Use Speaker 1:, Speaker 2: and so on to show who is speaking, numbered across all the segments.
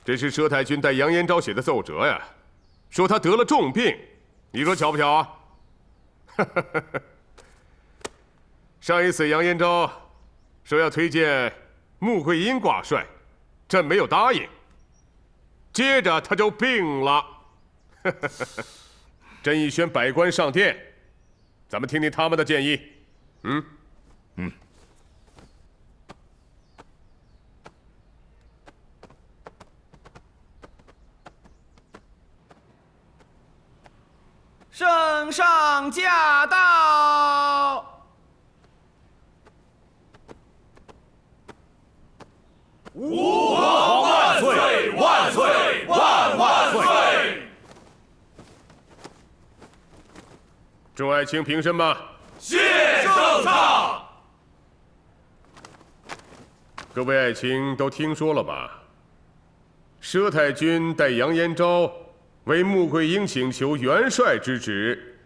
Speaker 1: 这是佘太君代杨延昭写的奏折呀，说他得了重病，你说巧不巧啊？上一次杨延昭说要推荐穆桂英挂帅，朕没有答应。接着他就病了，朕已宣百官上殿，咱们听听他们的建议。
Speaker 2: 圣上驾到！
Speaker 3: 吾皇万岁！万岁！万万岁！
Speaker 1: 众爱卿平身吧。
Speaker 3: 谢圣上。
Speaker 1: 各位爱卿都听说了吧？佘太君代杨延昭为穆桂英请求元帅之职，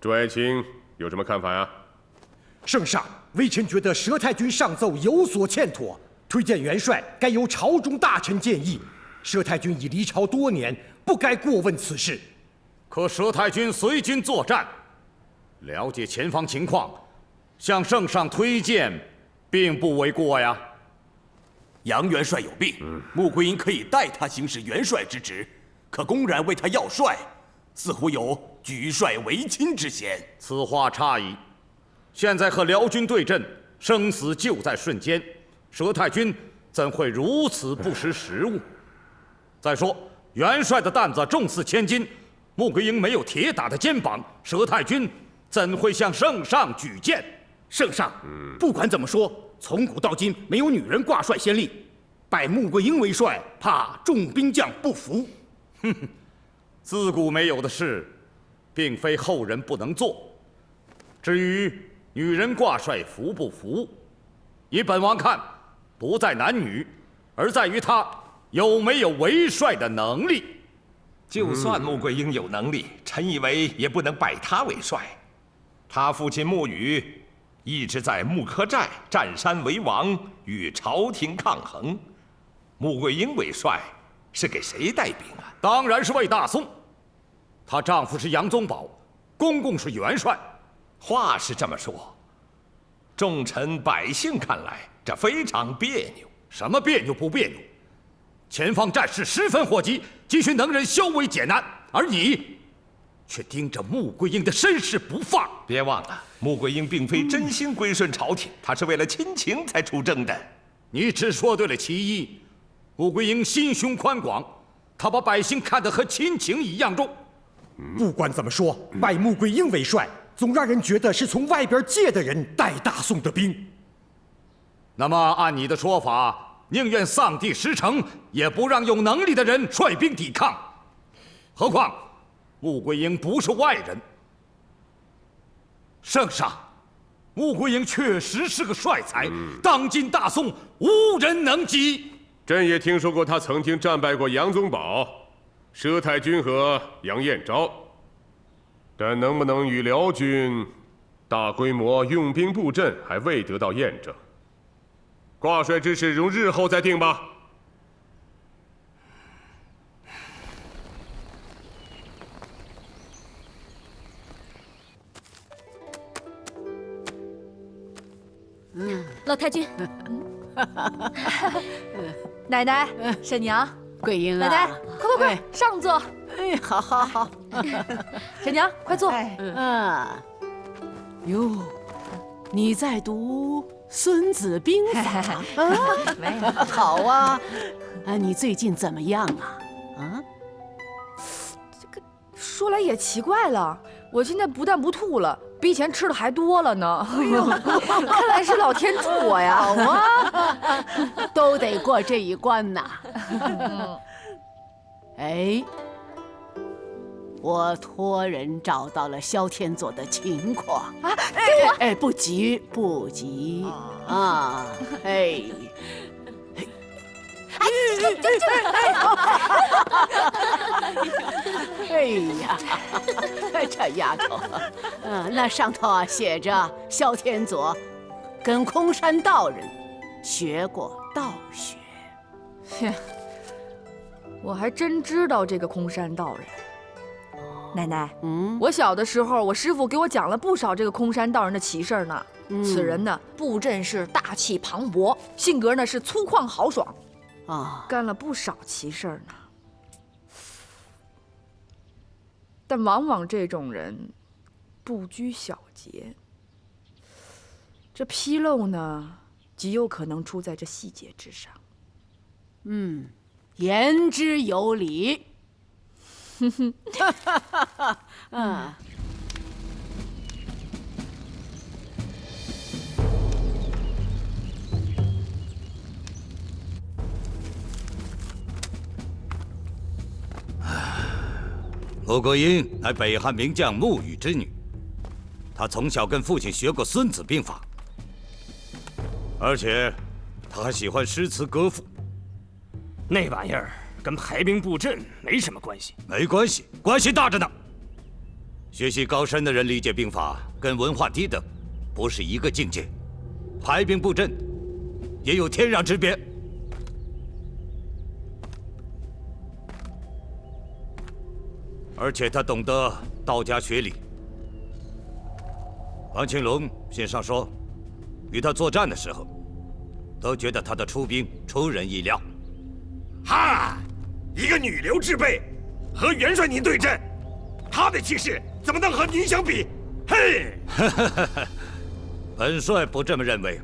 Speaker 1: 众爱卿有什么看法呀？
Speaker 4: 圣上，微臣觉得佘太君上奏有所欠妥，推荐元帅该由朝中大臣建议。佘太君已离朝多年，不该过问此事。
Speaker 5: 可佘太君随军作战，了解前方情况，向圣上推荐，并不为过呀。
Speaker 6: 杨元帅有病，穆桂英可以代他行使元帅之职，可公然为他要帅，似乎有举帅为亲之嫌。
Speaker 5: 此话差矣。现在和辽军对阵，生死就在瞬间，佘太君怎会如此不识时务？再说，元帅的担子重似千斤，穆桂英没有铁打的肩膀，佘太君怎会向圣上举荐？
Speaker 7: 圣上，不管怎么说，从古到今没有女人挂帅先例，拜穆桂英为帅，怕众兵将不服。
Speaker 5: 自古没有的事，并非后人不能做。至于女人挂帅服不服，以本王看，不在男女，而在于她有没有为帅的能力。
Speaker 2: 就算穆桂英有能力，臣以为也不能拜他为帅。他父亲穆羽一直在穆柯寨占山为王，与朝廷抗衡。穆桂英为帅，是给谁带兵啊？
Speaker 5: 当然是为大宋。她丈夫是杨宗保，公公是元帅。
Speaker 2: 话是这么说，众臣百姓看来，这非常别扭。
Speaker 5: 什么别扭不别扭？前方战事十分火急，急需能人消危解难，而你却盯着穆桂英的身世不放。
Speaker 2: 别忘了，穆桂英并非真心归顺朝廷，她是为了亲情才出征的。
Speaker 5: 你只说对了其一，穆桂英心胸宽广，她把百姓看得和亲情一样重。
Speaker 4: 不管怎么说，拜穆桂英为帅，总让人觉得是从外边借的人带大宋的兵。
Speaker 5: 那么按你的说法，宁愿丧地失城，也不让有能力的人率兵抵抗。何况穆桂英不是外人。圣上，穆桂英确实是个帅才，当今大宋无人能及。
Speaker 1: 朕也听说过他曾经战败过杨宗保、佘太君和杨彦昭，但能不能与辽军大规模用兵布阵，还未得到验证。挂帅之事容日后再定吧。
Speaker 8: 老太君，奶奶、婶娘、
Speaker 9: 桂英啊，
Speaker 8: 奶奶，快，上座。
Speaker 9: 哎，好好好，
Speaker 8: 婶娘，快坐。
Speaker 9: 哟，你在读《孙子兵法》啊？
Speaker 8: 没有。
Speaker 9: 好啊，你最近怎么样啊？啊？
Speaker 8: 这个说来也奇怪了，我现在不但不吐了，比以前吃的还多了呢。哎呦，看来是老天助我呀！
Speaker 9: 好啊，都得过这一关呐。哎，我托人找到了萧天佐的情况啊！哎，不急不急啊！哎。哎呀，这丫头，那上头啊写着萧天佐跟空山道人学过道学。
Speaker 8: 我还真知道这个空山道人。奶奶，
Speaker 9: 嗯，
Speaker 8: 我小的时候，我师傅给我讲了不少这个空山道人的奇事儿呢。此人呢，布阵是大气磅礴，性格呢是粗犷豪爽，干了不少奇事儿呢。但往往这种人不拘小节，这纰漏呢，极有可能出在这细节之上。
Speaker 9: 言之有理。
Speaker 5: 穆桂英乃北汉名将穆羽之女，她从小跟父亲学过《孙子兵法》，而且她还喜欢诗词歌赋。
Speaker 3: 那玩意儿跟排兵布阵没什么关系。
Speaker 5: 没关系，关系大着呢。学习高深的人理解兵法，跟文化低等不是一个境界。排兵布阵也有天壤之别。而且他懂得道家学理。王庆龙信上说，与他作战的时候，都觉得他的出兵出人意料。
Speaker 3: 哈，一个女流之辈和元帅您对阵，他的气势怎么能和您相比？嘿，
Speaker 5: 本帅不这么认为。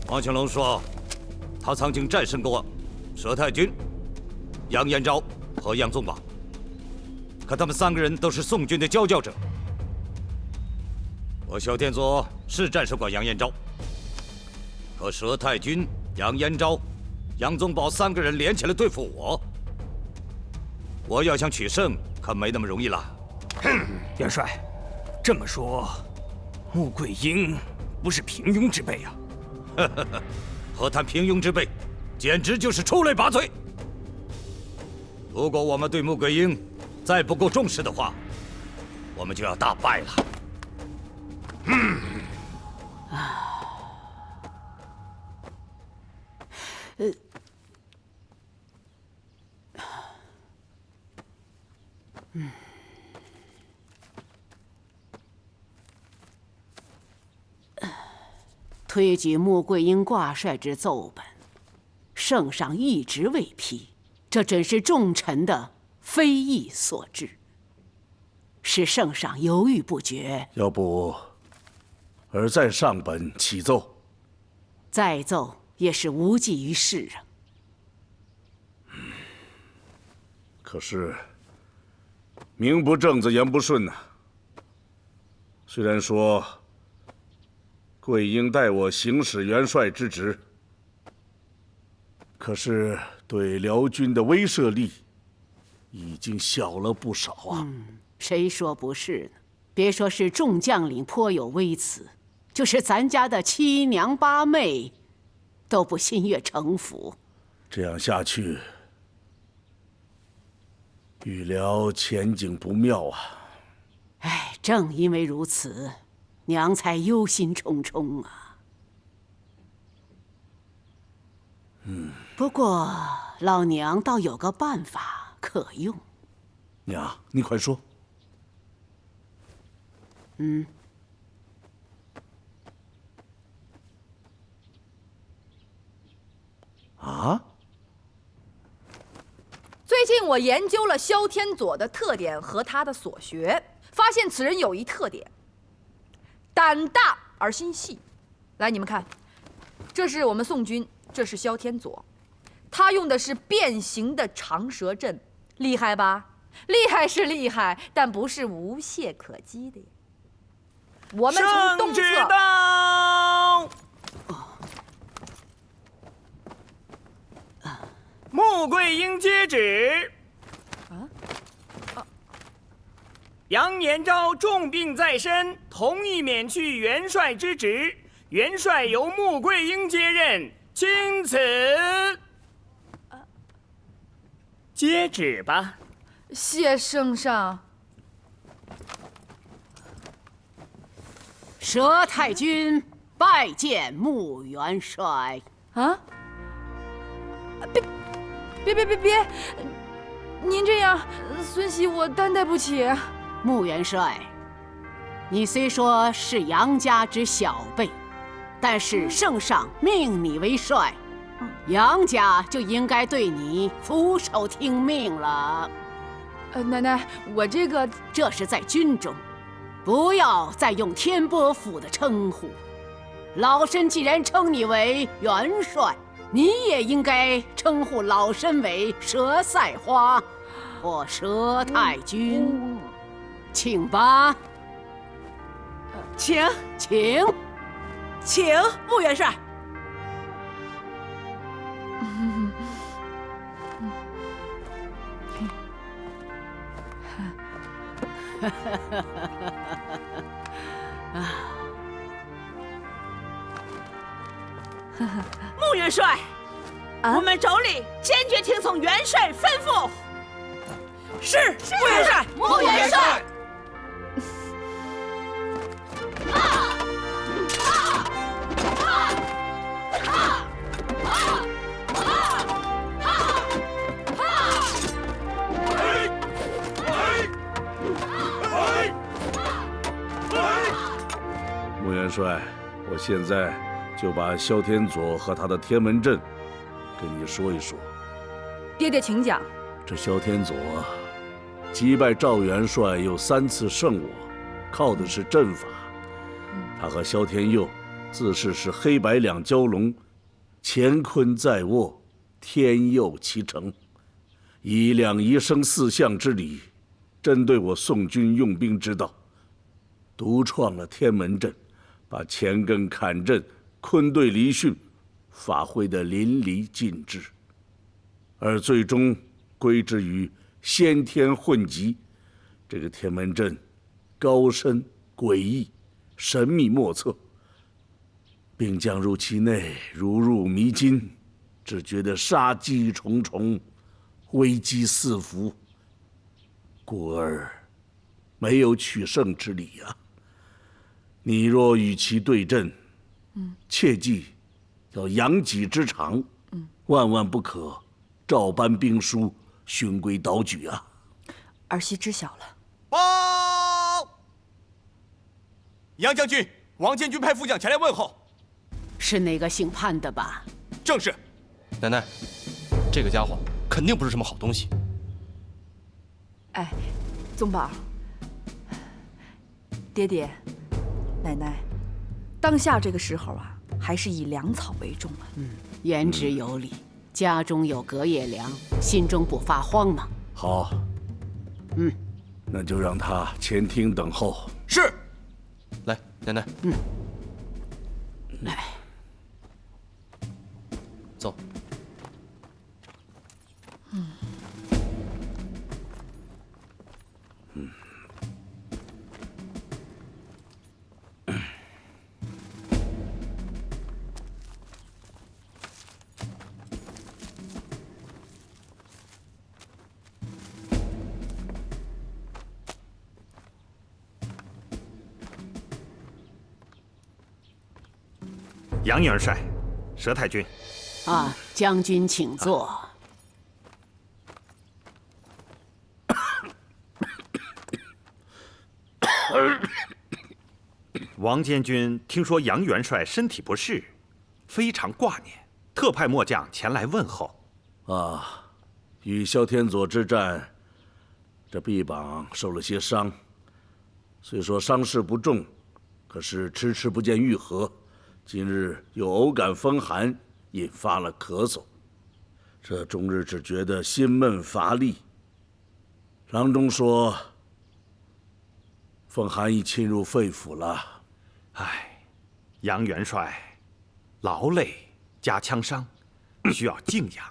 Speaker 5: 王庆龙说，他曾经战胜过佘太君、杨延昭和杨宗保，可他们3个人都是宋军的佼佼者。我萧天佐是战胜过杨延昭，可佘太君、杨延昭、杨宗保3个人联起来对付我要想取胜，可没那么容易了。
Speaker 3: 元帅，这么说，穆桂英不是平庸之辈啊？
Speaker 5: 何谈平庸之辈，简直就是出类拔萃。如果我们对穆桂英再不够重视的话，我们就要大败了。
Speaker 9: 推举穆桂英挂帅之奏本，圣上一直未批，这真是众臣的非议所致，使圣上犹豫不决。
Speaker 10: 要不，儿再上本启奏？
Speaker 9: 再奏也是无济于事啊。
Speaker 10: 可是，名不正则言不顺呐。虽然说桂英代我行使元帅之职，可是对辽军的威慑力已经小了不少啊。
Speaker 9: 谁说不是呢？别说是众将领颇有微词，就是咱家的七娘八妹，都不心悦诚服。
Speaker 10: 这样下去，预辽前景不妙啊！
Speaker 9: 哎，正因为如此，娘才忧心忡忡啊。不过老娘倒有个办法可用。
Speaker 10: 娘，你快说。啊？
Speaker 8: 最近我研究了萧天佐的特点和他的所学，发现此人有一特点：胆大而心细。来，你们看，这是我们宋军，这是萧天佐，他用的是变形的长蛇阵，厉害吧？厉害是厉害，但不是无懈可击的呀。我们从东侧。
Speaker 3: 穆桂英接旨。杨延昭重病在身，同意免去元帅之职，元帅由穆桂英接任，钦此。接旨吧。
Speaker 8: 谢圣上。
Speaker 9: 佘太君拜见穆元帅。
Speaker 8: 啊！别！您这样，孙喜我担待不起。
Speaker 9: 穆元帅，你虽说是杨家之小辈，但是圣上命你为帅，杨家就应该对你俯首听命了。
Speaker 8: 奶奶，我
Speaker 9: 这是在军中，不要再用天波府的称呼。老身既然称你为元帅，你也应该称呼老身为佘赛花或佘太君。请吧。
Speaker 11: 请穆元帅。穆元帅，我们妯娌坚决听从元帅吩咐。是，穆元帅，
Speaker 8: 穆元帅。
Speaker 10: 穆元帅，我现在就把萧天佐和他的天门阵跟你说一说。
Speaker 8: 爹爹，请讲。
Speaker 10: 这萧天佐击败赵元帅又3次胜我，靠的是阵法。他和萧天佑自是黑白两蛟龙，乾坤在握，天佑其成，以2仪生4象之理，针对我宋军用兵之道，独创了天门阵，把乾艮坎阵、坤兑离巽发挥得淋漓尽致，而最终归之于先天混集。这个天门阵高深诡异，神秘莫测，兵将入其内如入迷津，只觉得杀机重重，危机四伏，故而没有取胜之理啊。你若与其对阵，切记要扬己之长，万万不可照搬兵书，循规蹈矩啊！
Speaker 8: 儿媳知晓了。
Speaker 6: 报！杨将军，王建军派副将前来问候。
Speaker 9: 是那个姓潘的吧？
Speaker 6: 正是。
Speaker 12: 奶奶，这个家伙肯定不是什么好东西。
Speaker 8: 哎，宗宝，爹爹，奶奶，当下这个时候啊，还是以粮草为重啊。
Speaker 9: 言之有理，家中有隔夜粮，心中不发慌嘛。
Speaker 10: 好，那就让他前厅等候。
Speaker 6: 是。
Speaker 12: 来，奶奶。
Speaker 9: 来，
Speaker 12: 走。
Speaker 5: 杨元帅，佘太君。
Speaker 9: 啊，将军请坐。
Speaker 5: 王监军听说杨元帅身体不适，非常挂念，特派末将前来问候。
Speaker 10: 啊，与萧天佐之战，这臂膀受了些伤，虽说伤势不重，可是迟迟不见愈合。今日又偶感风寒，引发了咳嗽，这终日只觉得心闷乏力。郎中说，风寒已侵入肺腑了。
Speaker 5: 唉，杨元帅劳累加枪伤，需要静养。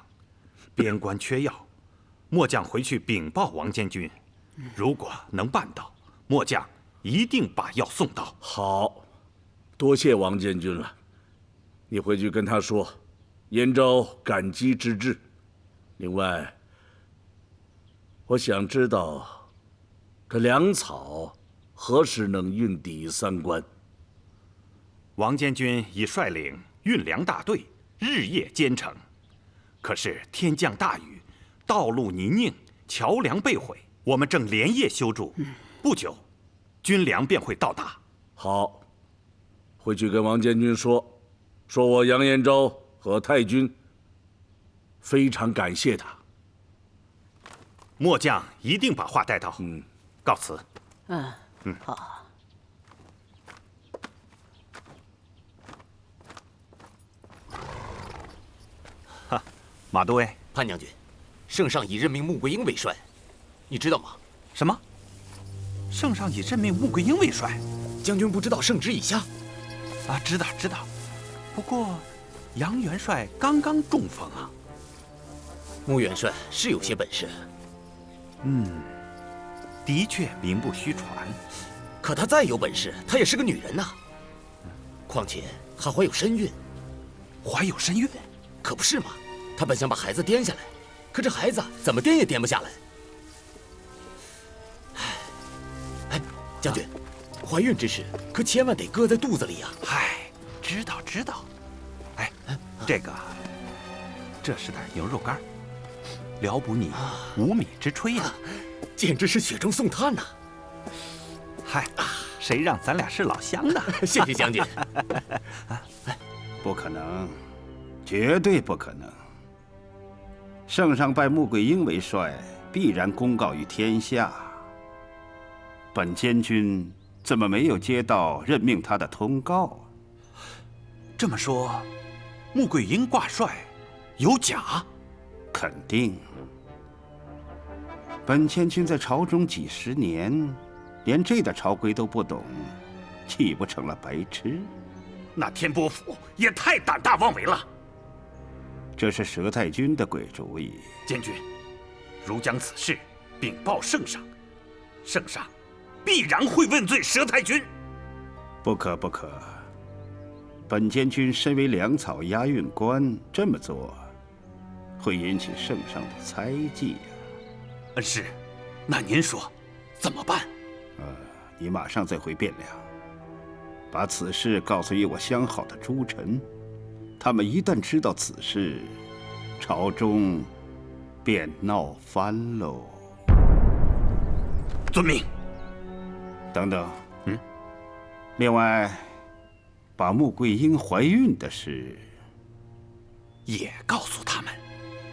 Speaker 5: 边关缺药，末将回去禀报王监军，如果能办到，末将一定把药送到。
Speaker 10: 好，多谢王监军了。你回去跟他说，燕昭感激之至。另外，我想知道这粮草何时能运抵3关？
Speaker 13: 王监军已率领运粮大队日夜兼程，可是天降大雨，道路泥泞，桥梁被毁，我们正连夜修筑，不久，军粮便会到达。
Speaker 10: 好，回去跟王监军说我杨延昭和太君非常感谢他。
Speaker 13: 末将一定把话带到。告辞。
Speaker 9: 好。
Speaker 13: 马都尉，
Speaker 6: 潘将军，圣上已任命穆桂英为帅，你知道吗？
Speaker 13: 什么？圣上已任命穆桂英为帅？
Speaker 6: 将军不知道圣旨已下？
Speaker 13: 啊，知道。不过，杨元帅刚刚中风啊。
Speaker 6: 穆元帅是有些本事。
Speaker 13: 的确名不虚传。
Speaker 6: 可他再有本事，他也是个女人呐。况且还怀有身孕。
Speaker 13: 怀有身孕？
Speaker 6: 可不是嘛。他本想把孩子颠下来，可这孩子怎么颠也颠不下来。哎，将军，怀孕之时可千万得搁在肚子里呀。
Speaker 13: 知道。哎，这是点牛肉干，聊补你无米之炊呀，
Speaker 6: 简直是雪中送炭呐。
Speaker 13: 谁让咱俩是老乡呢？
Speaker 6: 谢谢将军。
Speaker 14: 不可能，绝对不可能。圣上拜穆桂英为帅，必然公告于天下。本监军怎么没有接到任命他的通告？
Speaker 13: 这么说，穆桂英挂帅有假？
Speaker 14: 肯定。本监军在朝中几十年，连这点朝规都不懂，岂不成了白痴？
Speaker 13: 那天波府也太胆大妄为了。
Speaker 14: 这是佘太君的鬼主意。
Speaker 13: 监军，如将此事禀报圣上，圣上必然会问罪佘太君。
Speaker 14: 不可！本监军身为粮草押运官，这么做会引起圣上的猜忌呀。
Speaker 13: 恩师，那您说怎么办？
Speaker 14: 你马上再回汴梁，把此事告诉与我相好的诸臣。他们一旦知道此事，朝中便闹翻喽。
Speaker 13: 遵命。
Speaker 14: 等等，另外，把穆桂英怀孕的事
Speaker 13: 也告诉他们，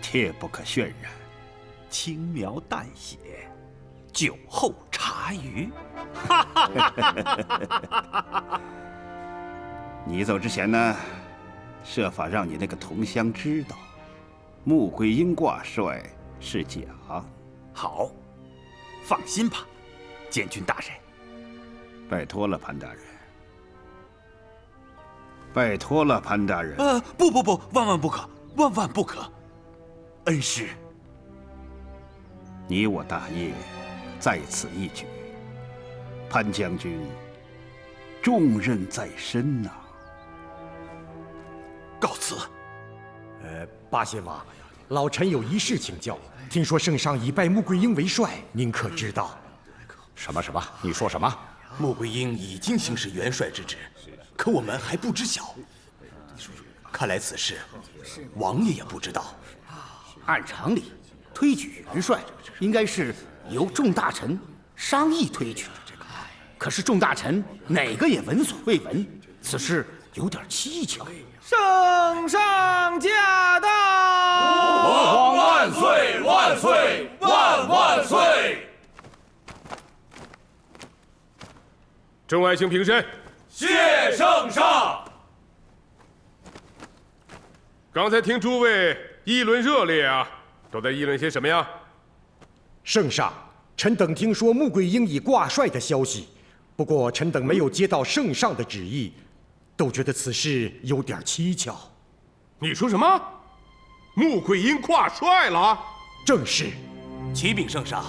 Speaker 14: 切不可渲染，
Speaker 13: 轻描淡写，酒后茶余。
Speaker 14: 你走之前呢，设法让你那个同乡知道，穆桂英挂帅是假。
Speaker 13: 好，放心吧，监军大人。
Speaker 14: 拜托了，潘大人。拜托了，潘大人。
Speaker 13: 不，万万不可，万万不可。恩师，
Speaker 14: 你我大业在此一举，潘将军重任在身呐。
Speaker 13: 告辞。
Speaker 4: 八仙王，老臣有一事请教。听说圣上已拜穆桂英为帅，您可知道？
Speaker 7: 什么？你说什么？
Speaker 6: 穆桂英已经行使元帅之职，可我们还不知晓。看来此事，王爷也不知道。
Speaker 7: 按常理，推举元帅应该是由众大臣商议推举。可是众大臣哪个也闻所未闻，此事有点蹊跷。
Speaker 3: 圣上驾到！
Speaker 5: 吾皇万岁万岁万万岁！
Speaker 1: 众爱卿平身。
Speaker 5: 谢圣上。
Speaker 1: 刚才听诸位议论热烈啊，都在议论些什么呀？
Speaker 4: 圣上，臣等听说穆桂英已挂帅的消息，不过臣等没有接到圣上的旨意，都觉得此事有点蹊跷。
Speaker 1: 你说什么？穆桂英挂帅了？
Speaker 4: 正是。
Speaker 6: 启禀圣上，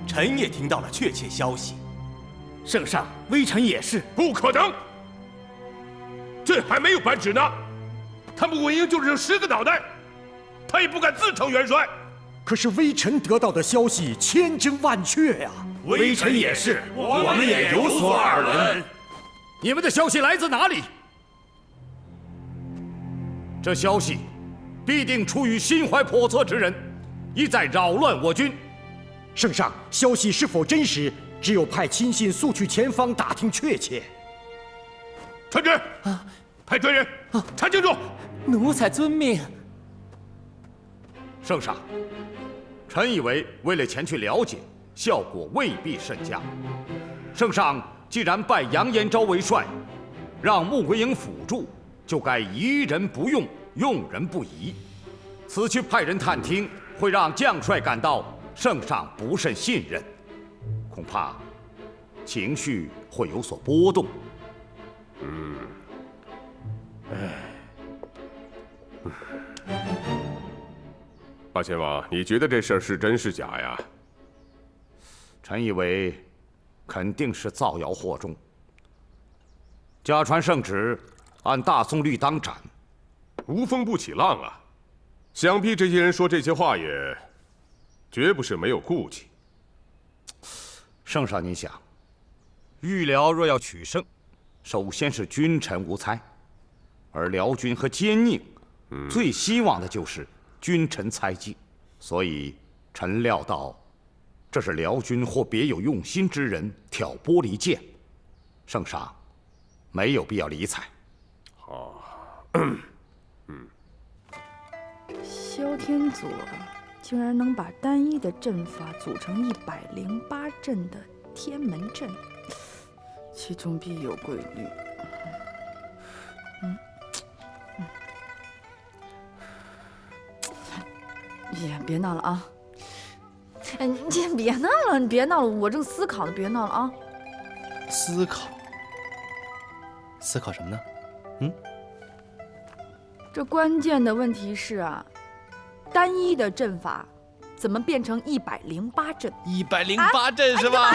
Speaker 6: 臣也听到了确切消息。
Speaker 7: 圣上，微臣也是。
Speaker 1: 不可能！朕还没有颁旨呢。他穆桂英就是10个脑袋，他也不敢自称元帅。
Speaker 4: 可是微臣得到的消息千真万确呀。
Speaker 7: 微臣也是，我们也有所耳闻。
Speaker 5: 你们的消息来自哪里？这消息必定出于心怀叵测之人，意在扰乱我军。
Speaker 4: 圣上，消息是否真实，只有派亲信速去前方打听确切。
Speaker 1: 传旨，派专人查清楚。
Speaker 6: 奴才遵命。
Speaker 5: 圣上，臣以为为了前去了解，效果未必甚佳。圣上既然拜杨延昭为帅，让穆桂英辅助，就该疑人不用，用人不疑。此去派人探听，会让将帅感到圣上不甚信任，恐怕情绪会有所波动。
Speaker 1: 八千王，你觉得这事儿是真是假呀？
Speaker 5: 臣以为肯定是造谣惑众。假传圣旨，按大宋律当斩，
Speaker 1: 无风不起浪啊！想必这些人说这些话也绝不是没有顾忌。
Speaker 5: 圣上，您想，御辽若要取胜，首先是君臣无猜，而辽军和奸佞最希望的就是君臣猜忌，所以臣料到，这是辽军或别有用心之人挑拨离间，圣上没有必要理睬。
Speaker 8: 萧天佐竟然能把单一的阵法组成108阵的天门阵，其中必有规律。也别闹了啊！哎，你先别闹了，你别闹了，我正思考呢，别闹了啊！
Speaker 12: 思考什么呢？
Speaker 8: 这关键的问题是啊，单一的阵法怎么变成108阵
Speaker 12: ？108阵是吧？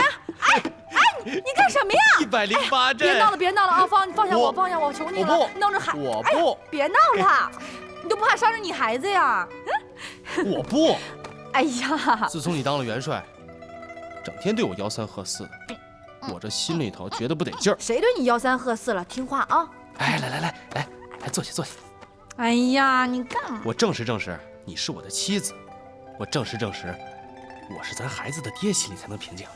Speaker 8: 你干什么呀
Speaker 12: ？108阵！
Speaker 8: 别闹了啊！放下我，放下我，求你了！闹着喊，
Speaker 12: 我不！
Speaker 8: 别闹了！你都不怕伤着你孩子呀？
Speaker 12: 我不！
Speaker 8: 哎呀！
Speaker 12: 自从你当了元帅，整天对我吆三喝四的，我这心里头觉得不得劲儿。
Speaker 8: 谁对你吆三喝四了？听话啊！
Speaker 12: 哎，来，坐下。
Speaker 8: 哎呀，你干嘛？
Speaker 12: 我证实，你是我的妻子。我证实，我是咱孩子的爹，心里才能平静。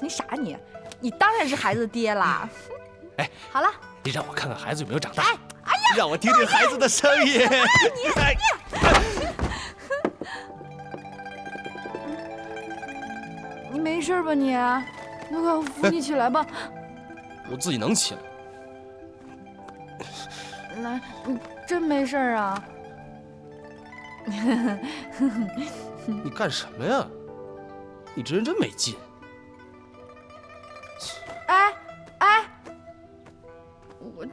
Speaker 8: 你傻你？你当然是孩子的爹啦！
Speaker 12: 哎，
Speaker 8: 好了，
Speaker 12: 你让我看看孩子有没有长大。
Speaker 8: 哎呀，
Speaker 12: 让我听听孩子的声音。
Speaker 8: 你没事吧你？快我扶你起来吧。
Speaker 12: 我自己能起来。
Speaker 8: 来，你真没事啊？
Speaker 12: 你干什么呀？你这人真没劲。
Speaker 8: 哎，我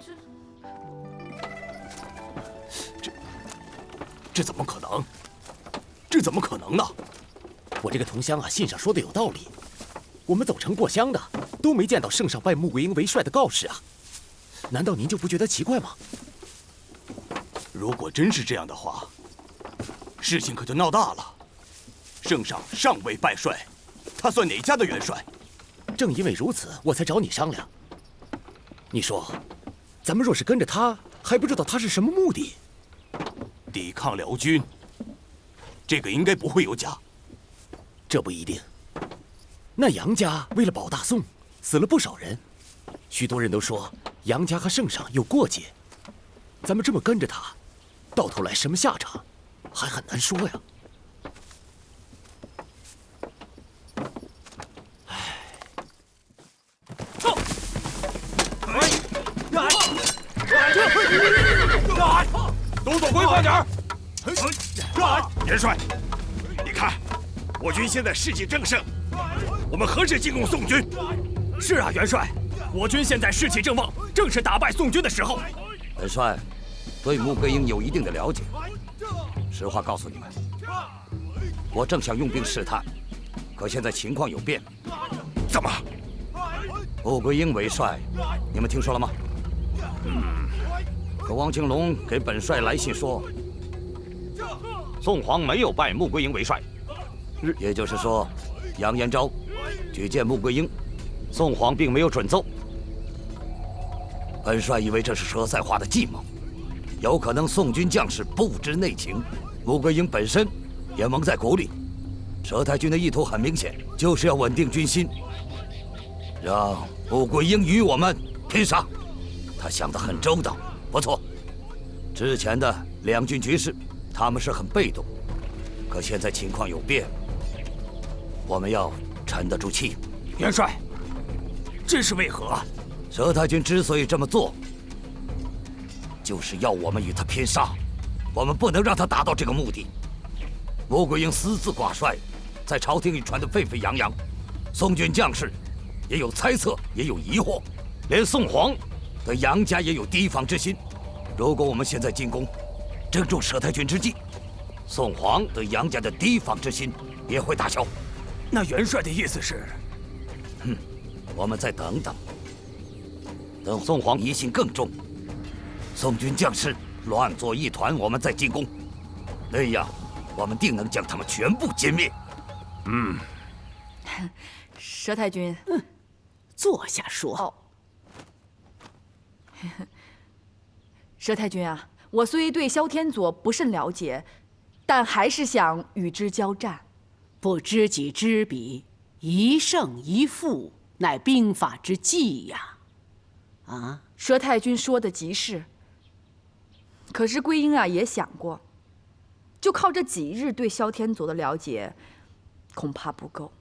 Speaker 6: 这怎么可能？这怎么可能呢？我这个同乡啊，信上说的有道理。我们走城过乡的都没见到圣上拜穆桂英为帅的告示啊，难道您就不觉得奇怪吗？如果真是这样的话，事情可就闹大了。圣上尚未拜帅，他算哪家的元帅？正因为如此，我才找你商量。你说，咱们若是跟着他，还不知道他是什么目的。抵抗辽军，这个应该不会有假。这不一定。那杨家为了保大宋，死了不少人，许多人都说杨家和圣上有过节。咱们这么跟着他，到头来什么下场，还很难说呀。
Speaker 15: 都走规范点儿！元帅，你看，我军现在士气正盛，我们何时进攻宋军？是啊，元帅，我军现在士气正旺，正是打败宋军的时候。
Speaker 2: 本帅对穆桂英有一定的了解，实话告诉你们，我正想用兵试探，可现在情况有变。
Speaker 15: 怎么？
Speaker 2: 穆桂英为帅，你们听说了吗？可汪青龙给本帅来信说，
Speaker 5: 宋皇没有拜穆桂英为帅，
Speaker 2: 也就是说，杨延昭举荐穆桂英，宋皇并没有准奏。本帅以为这是佘赛华的计谋，
Speaker 5: 有可能宋军将士不知内情，穆桂英本身也蒙在鼓里。佘太君的意图很明显，就是要稳定军心，让穆桂英与我们拼杀。他想得很周到，不错。之前的两军局势，他们是很被动，可现在情况有变，我们要沉得住气。
Speaker 15: 元帅，这是为何？
Speaker 5: 佘太君之所以这么做，就是要我们与他拼杀，我们不能让他达到这个目的。穆桂英私自挂帅，在朝廷里传得沸沸扬扬，宋军将士也有猜测，也有疑惑，连宋皇对杨家也有提防之心。如果我们现在进攻，正中佘太君之计，宋皇对杨家的提防之心也会打消。
Speaker 15: 那元帅的意思是？
Speaker 5: 我们再等等，等宋皇疑心更重，宋军将士乱作一团，我们再进攻，那样我们定能将他们全部歼灭。
Speaker 8: 佘太君，
Speaker 9: 坐下说。
Speaker 8: 哦，佘太君啊，我虽对萧天佐不甚了解，但还是想与之交战。
Speaker 9: 不知己知彼，一胜一负，乃兵法之计呀！啊，
Speaker 8: 佘太君说的极是。可是桂英啊也想过，就靠这几日对萧天佐的了解，恐怕不够。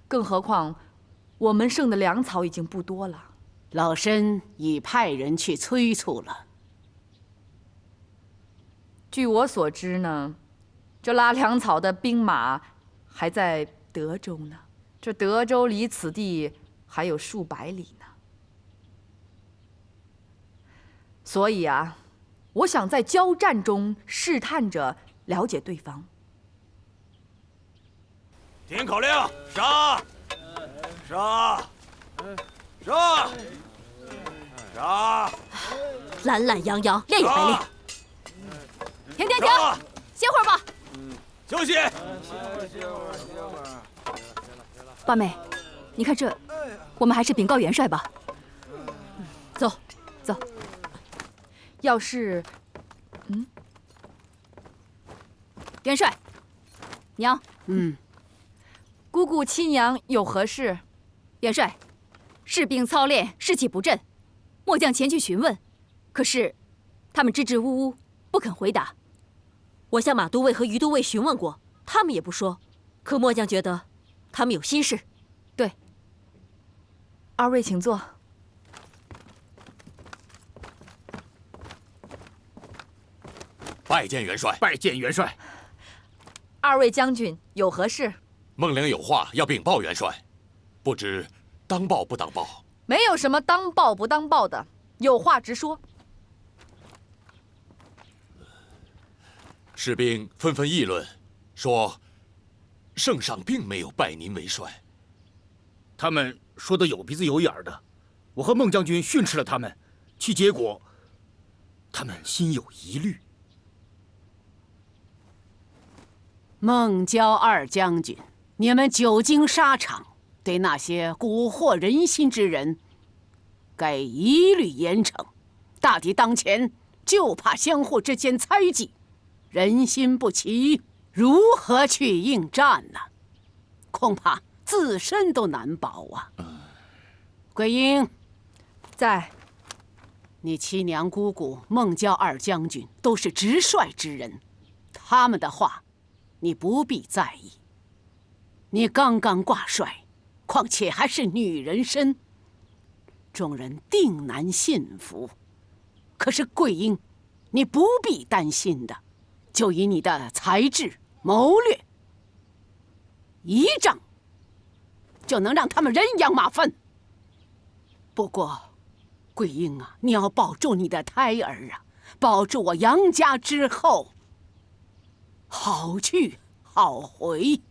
Speaker 8: 更何况，我们剩的粮草已经不多了。
Speaker 9: 老身已派人去催促了。
Speaker 8: 据我所知呢，这拉粮草的兵马还在德州呢。这德州离此地还有数百里呢。所以啊，我想在交战中试探着了解对方。
Speaker 15: 听口令，杀！杀！杀！杀！
Speaker 11: 懒懒洋洋，烈有来令。停！歇会儿吧。
Speaker 15: 休息。
Speaker 11: 八妹，你看这，我们还是禀告元帅吧。走。
Speaker 8: 要是，
Speaker 11: 元帅，娘，
Speaker 8: 姑姑妻娘有何事？
Speaker 11: 元帅，士兵操练士气不振，末将前去询问，可是他们支支吾吾，不肯回答。我向马都尉和于都尉询问过，他们也不说。可末将觉得他们有心事。
Speaker 8: 对，二位请坐。
Speaker 16: 拜见元帅。
Speaker 15: 拜见元帅。
Speaker 8: 二位将军有何事？
Speaker 16: 孟良有话要禀报元帅，不知当报不当报？
Speaker 8: 没有什么当报不当报的，有话直说。
Speaker 16: 士兵纷纷议论，说圣上并没有拜您为帅。
Speaker 15: 他们说的有鼻子有眼的，我和孟将军训斥了他们，其结果，他们心有疑虑。
Speaker 9: 孟郊二将军，你们久经沙场，对那些蛊惑人心之人，该一律严惩。大敌当前，就怕相互之间猜忌，人心不齐，如何去应战呢？恐怕自身都难保啊！桂英，
Speaker 8: 在。
Speaker 9: 你七娘姑姑孟郊二将军都是直率之人，他们的话，你不必在意。你刚刚挂帅，况且还是女人身，众人定难信服。可是桂英，你不必担心的，就以你的才智谋略，一仗就能让他们人仰马翻。不过，桂英啊，你要保住你的胎儿啊，保住我杨家之后，好去好回。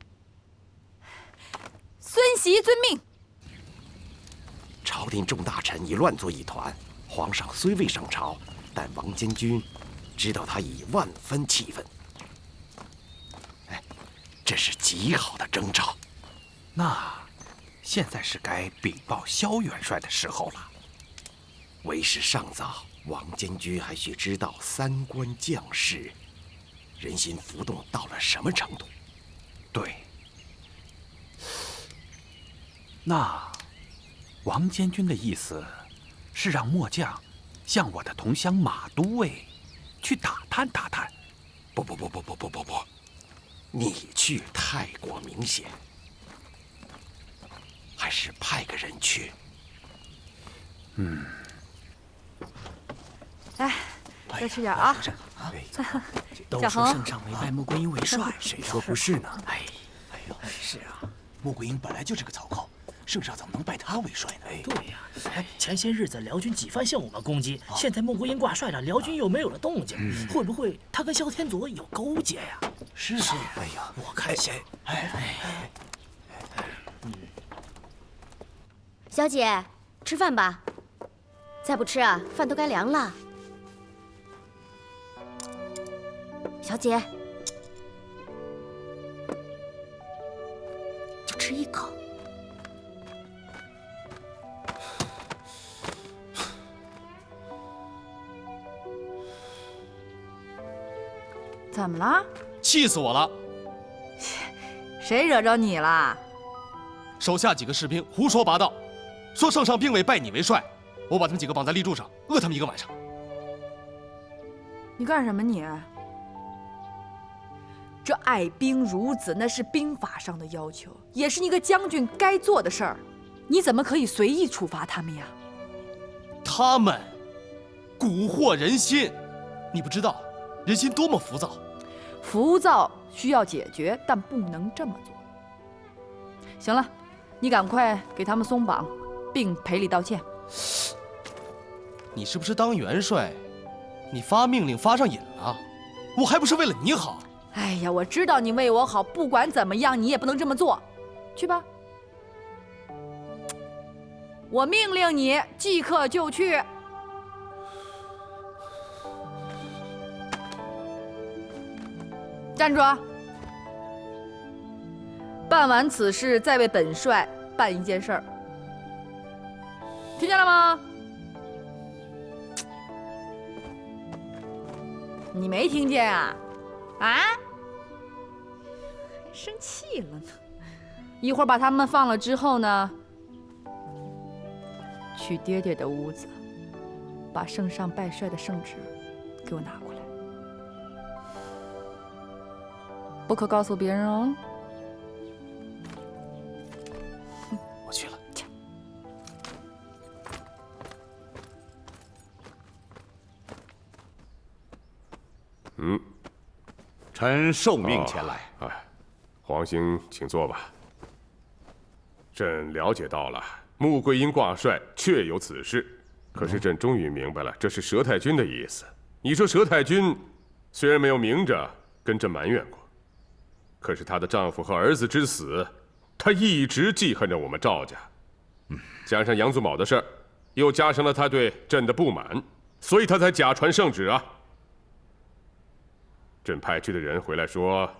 Speaker 8: 孙袭遵命。
Speaker 17: 朝廷众大臣已乱作一团，皇上虽未上朝，但王监军知道他已万分气愤。这是极好的征兆。
Speaker 15: 那现在是该禀报萧元帅的时候了。
Speaker 17: 为时尚早，王监军还需知道三关将士人心浮动到了什么程度。
Speaker 13: 对。那王监军的意思是让末将向我的同乡马都尉去打探打探。
Speaker 17: 不，你去太过明显，还是派个人去。
Speaker 8: 来，多吃点啊！
Speaker 12: 都说圣上没拜穆桂英为帅，谁说不是呢？哎呦，是啊，穆桂英本来就是个草寇，圣上怎么能拜他为帅呢？
Speaker 18: 对呀，哎，前些日子辽军几番向我们攻击，现在穆桂英挂帅了，辽军又没有了动静，会不会他跟萧天佐有勾结呀？
Speaker 12: 是啊，哎呀，
Speaker 18: 我看像。
Speaker 11: 小姐，吃饭吧。再不吃啊，饭都该凉了。小姐，就吃一口。
Speaker 8: 怎么了？
Speaker 12: 气死我了！
Speaker 8: 谁惹着你了？
Speaker 12: 手下几个士兵胡说八道，说圣上并未拜你为帅，我把他们几个绑在立柱上，饿他们一个晚上。
Speaker 8: 你干什么你？这爱兵如子，那是兵法上的要求，也是一个将军该做的事儿。你怎么可以随意处罚他们呀？
Speaker 12: 他们蛊惑人心，你不知道人心多么浮躁。
Speaker 8: 浮躁需要解决，但不能这么做。行了，你赶快给他们松绑，并赔礼道歉。
Speaker 12: 你是不是当元帅，你发命令发上瘾了？我还不是为了你好。
Speaker 8: 哎呀，我知道你为我好，不管怎么样，你也不能这么做。去吧，我命令你即刻就去。站住！办完此事，再为本帅办一件事儿，听见了吗？你没听见啊？啊？生气了呢！一会儿把他们放了之后呢，去爹爹的屋子，把圣上拜帅的圣旨给我拿过来，不可告诉别人哦。
Speaker 12: 我去了。
Speaker 5: 臣受命前来。
Speaker 1: 皇兄，请坐吧。朕了解到了，穆桂英挂帅确有此事，可是朕终于明白了，这是佘太君的意思。你说佘太君虽然没有明着跟朕埋怨过，可是她的丈夫和儿子之死，她一直记恨着我们赵家。加上杨宗保的事儿，又加上了她对朕的不满，所以她才假传圣旨啊。朕派去的人回来说，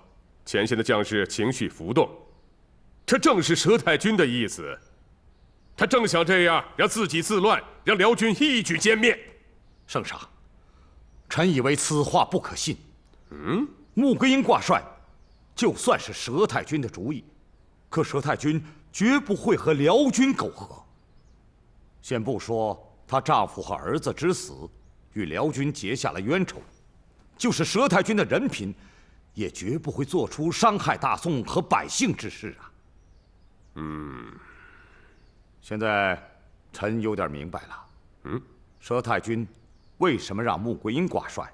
Speaker 1: 前线的将士情绪浮动，这正是佘太君的意思。他正想这样让自己自乱，让辽军一举歼灭。
Speaker 5: 圣上，臣以为此话不可信。穆桂英挂帅，就算是佘太君的主意，可佘太君绝不会和辽军苟合。先不说她丈夫和儿子之死与辽军结下了冤仇，就是佘太君的人品，也绝不会做出伤害大宋和百姓之事啊。现在臣有点明白了。佘太君为什么让穆桂英挂帅？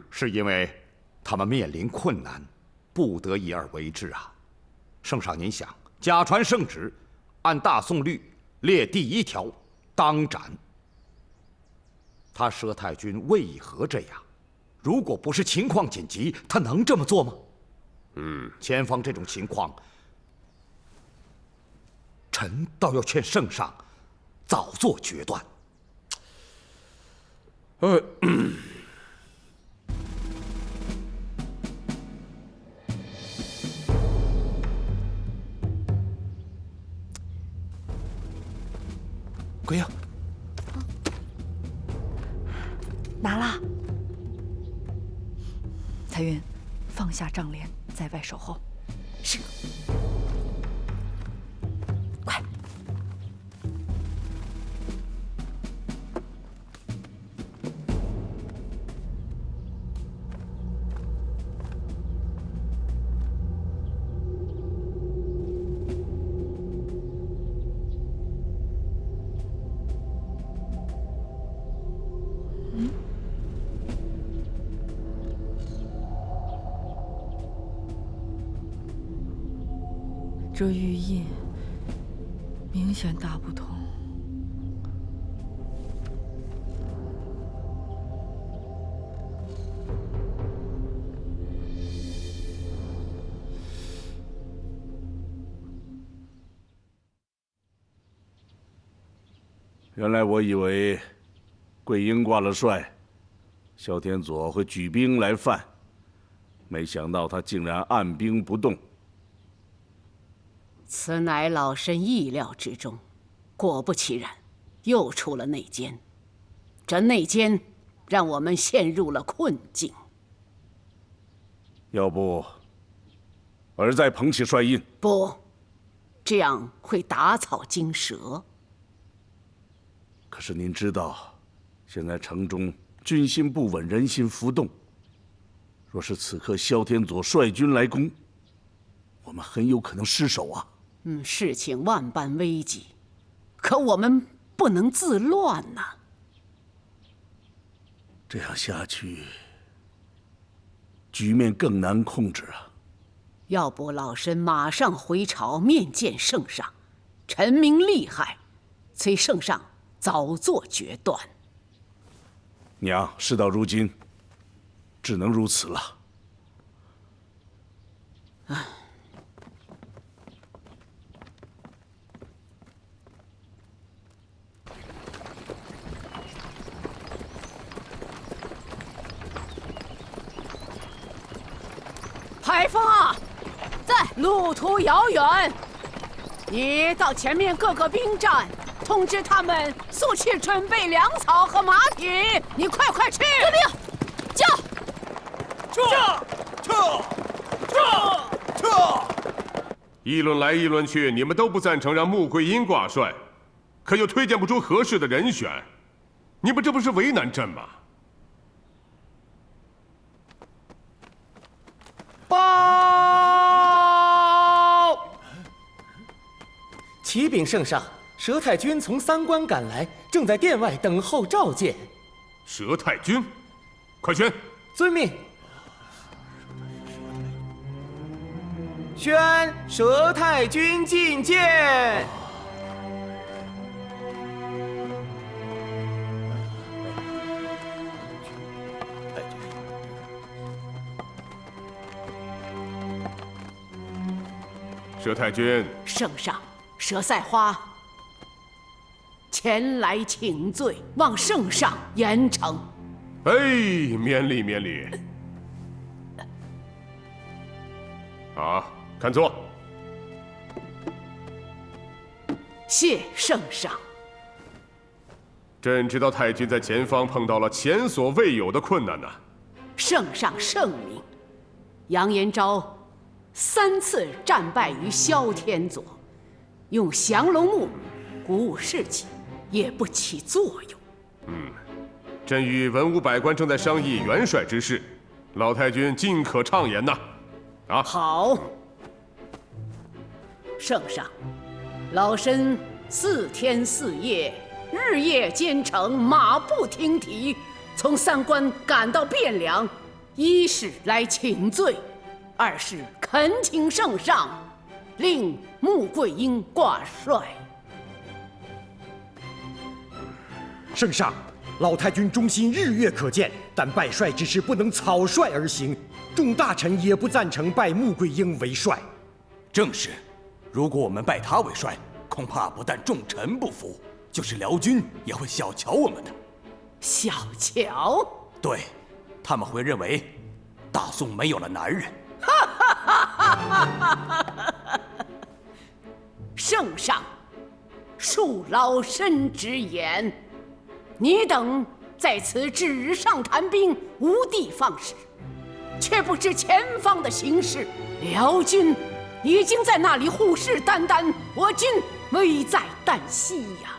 Speaker 5: 是因为他们面临困难，不得已而为之啊。圣上，您想，假传圣旨，按大宋律列第1条，当斩。他佘太君为何这样？如果不是情况紧急，他能这么做吗？前方这种情况，臣倒要劝圣上早做决断。
Speaker 12: 桂英，
Speaker 8: 拿了。彩云，放下帐帘，在外守候。是。快。这玉印明显大不同。
Speaker 10: 原来我以为桂英挂了帅，萧天佐会举兵来犯，没想到他竟然按兵不动。
Speaker 9: 此乃老身意料之中，果不其然，又出了内奸。这内奸让我们陷入了困境。
Speaker 10: 要不，儿再捧起帅印？
Speaker 9: 不，这样会打草惊蛇。
Speaker 10: 可是您知道，现在城中军心不稳，人心浮动。若是此刻萧天佐率军来攻，我们很有可能失守啊！
Speaker 9: 事情万般危急，可我们不能自乱呐。
Speaker 10: 这样下去，局面更难控制啊！
Speaker 9: 要不老身马上回朝面见圣上，陈明利害，催圣上早做决断。
Speaker 10: 娘，事到如今，只能如此了。
Speaker 9: 唉。海峰啊，在，路途遥远，你到前面各个兵站，通知他们速去准备粮草和马匹。你快去！
Speaker 11: 遵命，驾！
Speaker 1: 撤！议论来议论去，你们都不赞成让穆桂英挂帅，可又推荐不出合适的人选，你们这不是为难朕吗？
Speaker 6: 报！启禀圣上，佘太君从三关赶来，正在殿外等候召见。
Speaker 1: 佘太君，快宣！
Speaker 6: 遵命。宣佘太君觐见。
Speaker 1: 佘太君，
Speaker 9: 圣上，佘赛花前来请罪，望圣上严惩。
Speaker 1: 哎，免礼免礼。好，看座。
Speaker 9: 谢圣上。
Speaker 1: 朕知道太君在前方碰到了前所未有的困难呐。
Speaker 9: 圣上圣明，杨延昭3次战败于萧天佐，用降龙木鼓舞士气，也不起作用。
Speaker 1: 朕与文武百官正在商议元帅之事，老太君尽可畅言呐。
Speaker 9: 好，圣上，老身4天4夜，日夜兼程，马不停蹄，从三关赶到汴梁，一是来请罪，二是恳请圣上令穆桂英挂帅。
Speaker 4: 圣上，老太君忠心日月可见，但拜帅之事不能草率而行，众大臣也不赞成拜穆桂英为帅。
Speaker 12: 正是，如果我们拜他为帅，恐怕不但众臣不服，就是辽军也会小瞧我们的。
Speaker 9: 小瞧？
Speaker 12: 对，他们会认为大宋没有了男人。
Speaker 9: 圣上，恕老身直言，你等在此纸上谈兵，无的放矢，却不知前方的形势。辽军已经在那里虎视眈眈，我军危在旦夕呀！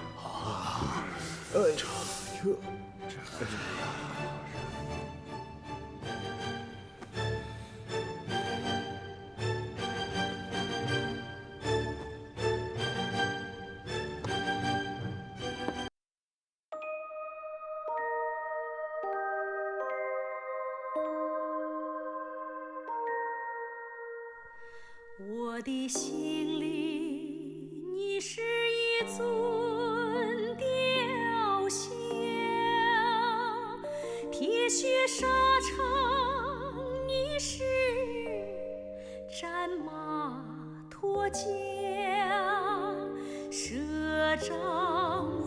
Speaker 19: 我的心里，你是一尊雕像，铁血沙场，你是战马脱缰，射张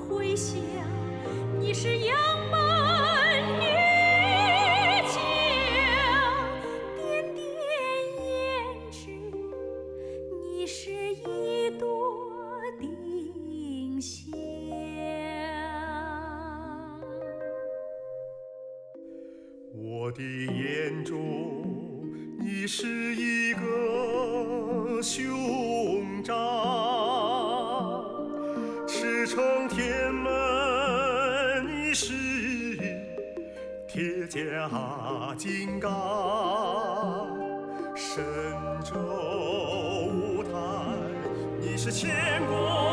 Speaker 19: 回响，你是杨门女将，点点胭脂。你是一朵丁香，
Speaker 20: 我的眼中你是一个雄章，赤诚天门你是铁甲金刚，神州舞台你是千古。